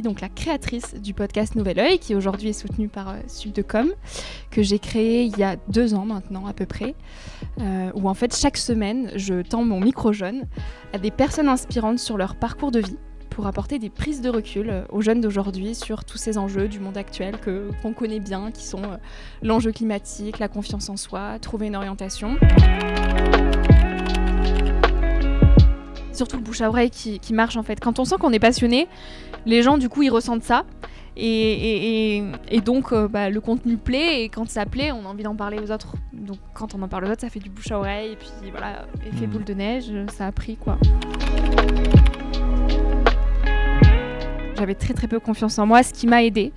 donc la créatrice du podcast Nouvel Oeil, qui aujourd'hui est soutenu par Subdecom, que j'ai créé il y a 2 ans maintenant à peu près, où en fait chaque semaine je tends mon micro jaune à des personnes inspirantes sur leur parcours de vie pour apporter des prises de recul aux jeunes d'aujourd'hui sur tous ces enjeux du monde actuel qu'on connaît bien, qui sont l'enjeu climatique, la confiance en soi, trouver une orientation. Surtout le bouche à oreille qui marche en fait. Quand on sent qu'on est passionné, les gens du coup ils ressentent ça et donc le contenu plaît, et quand ça plaît on a envie d'en parler aux autres. Donc quand on en parle aux autres ça fait du bouche à oreille et puis voilà, effet boule de neige, ça a pris quoi. J'avais très très peu confiance en moi. Ce qui m'a aidée,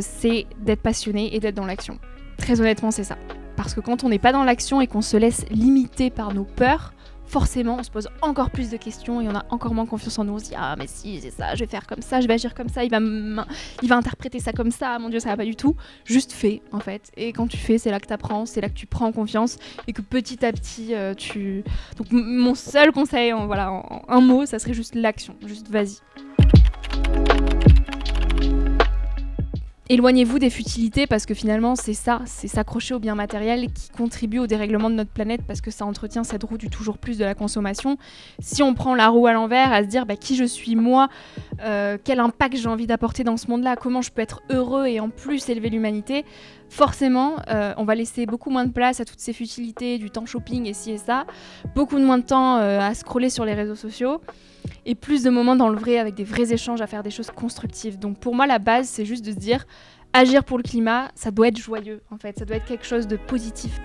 c'est d'être passionnée et d'être dans l'action. Très honnêtement, c'est ça. Parce que quand on n'est pas dans l'action et qu'on se laisse limiter par nos peurs, forcément, on se pose encore plus de questions et on a encore moins confiance en nous. On se dit « Ah, mais si, c'est ça, je vais faire comme ça, je vais agir comme ça, il va interpréter ça comme ça, mon Dieu, ça va pas du tout. » Juste fais, en fait. Et quand tu fais, c'est là que tu apprends, c'est là que tu prends confiance et que petit à petit, tu... Donc, mon seul conseil, en un mot, ça serait juste l'action. Juste vas-y. Éloignez-vous des futilités parce que finalement c'est ça, c'est s'accrocher au bien matériel qui contribue au dérèglement de notre planète parce que ça entretient cette roue du toujours plus de la consommation. Si on prend la roue à l'envers, à se dire qui je suis moi, quel impact j'ai envie d'apporter dans ce monde-là, comment je peux être heureux et en plus élever l'humanité, forcément on va laisser beaucoup moins de place à toutes ces futilités, du temps shopping et ci et ça, beaucoup moins de temps à scroller sur les réseaux sociaux. Et plus de moments dans le vrai avec des vrais échanges à faire des choses constructives. Donc pour moi la base c'est juste de se dire agir pour le climat, ça doit être joyeux en fait, ça doit être quelque chose de positif.